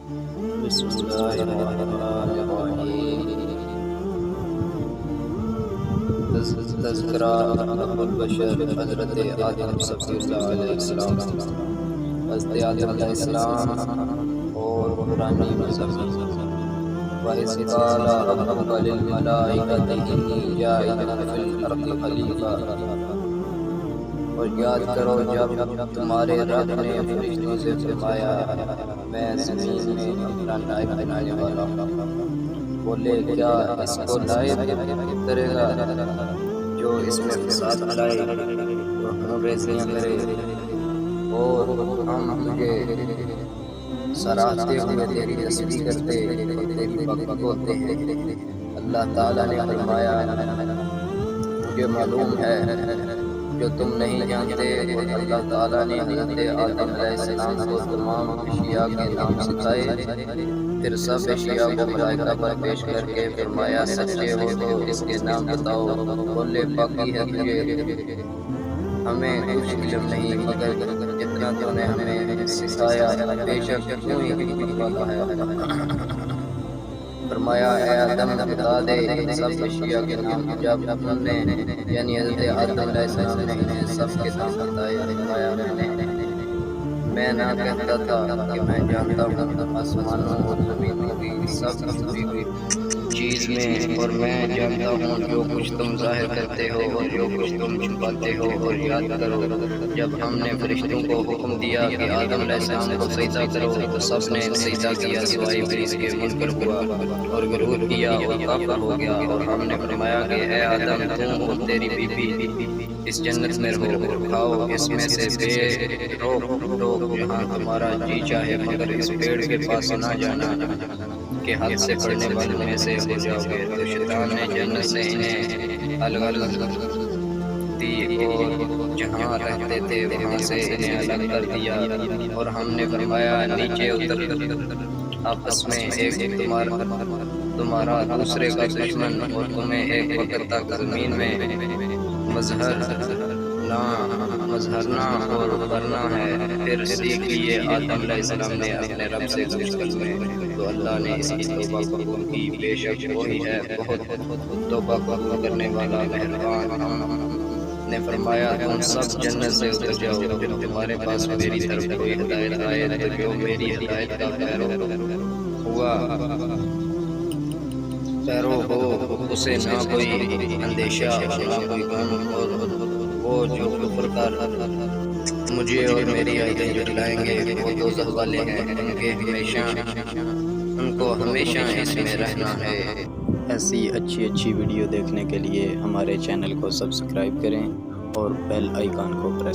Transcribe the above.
بسم اللہ الرحمن الرحیم۔ تذکرہ ابو البشر حضرت آدم صفی اللہ علیہ السلام۔ حضرت آدم علیہ السلام اور قرآنی مضامین۔ وَإِذْ قَالَ رَبُّكَ لِلْمَلَائِكَةِ إِنِّي جَاعِلٌ فِي الْأَرْضِ خَلِيفَةً۔ اور یاد کرو جب تمہارے رب نے فرشتوں سے فرمایا میں زمین میں اپنا نائب بنانے والا ہوں۔ بولے کیا اس کو نائب کرے گا جو اس میں فساد لائے اور ریزیاں کرے، اور ہم تجھے سراہتے ہوئے تیری تسبیح کرتے اور تیری بخت بولتے ہیں۔ اللہ تعالیٰ نے فرمایا مجھے معلوم ہے جو تم نہیں جانتے، اور اللہ تعالیٰ نے حضرت آدم علیہ السلام کو تمام اشیاء کے نام سکھائے، پھر سب اشیاء کو ملائکہ پر پیش کر کے فرمایا سچے ہو تو اس کے نام بتاؤ۔ بولے باقی ہے تجھے ہمیں کچھ علم نہیں مگر جتنا تو نے ہمیں سکھایا، بے شک تو ہی حکمت والا ہے۔ فرمایا اے آدم بتا دے سب اشیاء کے نام۔ جب ہم نے یعنی حضرت آدم علیہ السلام نے انہیں سب کے نام بتائے، فرمایا میں نہ کہتا تھا کہ میں جانتا ہوں آسمانوں اور زمینوں کی سب ہوئی چیز میں، اور میں جانتا ہوں جو کچھ تم ظاہر کرتے ہو اور جو کچھ تم چھپاتے ہو۔ اور یاد کرو جب ہم نے فرشتوں کو حکم دیا کہ آدم علیہ السلام کو سجدہ کرو تو سب نے سجدہ کیا سوائے ابلیس کے، منکر ہوا اور غرور کیا اور کافر ہو گیا۔ اور ہم نے فرمایا کہ اے آدم تم اور تیری بیوی اس جنت میں رہو، کھاؤ اس میں سے بے روک جہاں تمہارا جی چاہے، مگر اس پیڑ کے پاس نہ جانا کہ حد سے پڑنے والوں میں سے ہو جاؤ گے۔ تو شیطان نے جنت سے انہیں الگ دی اور جہاں رہتے تھے وہاں سے انہیں الگ کر دیا، اور ہم نے فرمایا نیچے اتر آپس میں ایک تمہارا دوسرے کا دشمن، اور تمہیں ایک وقت تک زمین میں مظہرنا اور ابھرنا ہے۔ پھر سیکھ لیے آدم علیہ السلام نے اپنے رب سے کچھ کلمے، تو اللہ نے اس کی توبہ قبول کی، بے شک وہی ہے بہت توبہ قبول کرنے والا مہربان۔ ہم نے فرمایا تم سب جنت سے اتر جاؤ، پھر تمہارے پاس میری طرف کوئی ہدایت آئے تو جو میری ہدایت کا پیرو ہو اسے نہ کوئی اندیشہ اور نہ کوئی غم، اور وہ جو کفر کر مجھے اور میری آیتیں جھٹلائیں گے وہ دوزخ والے ہیں، ان کو ہمیشہ اس میں رہنا ہے۔ ایسی اچھی ویڈیو دیکھنے کے لیے ہمارے چینل کو سبسکرائب کریں اور بیل آئیکن کو پریس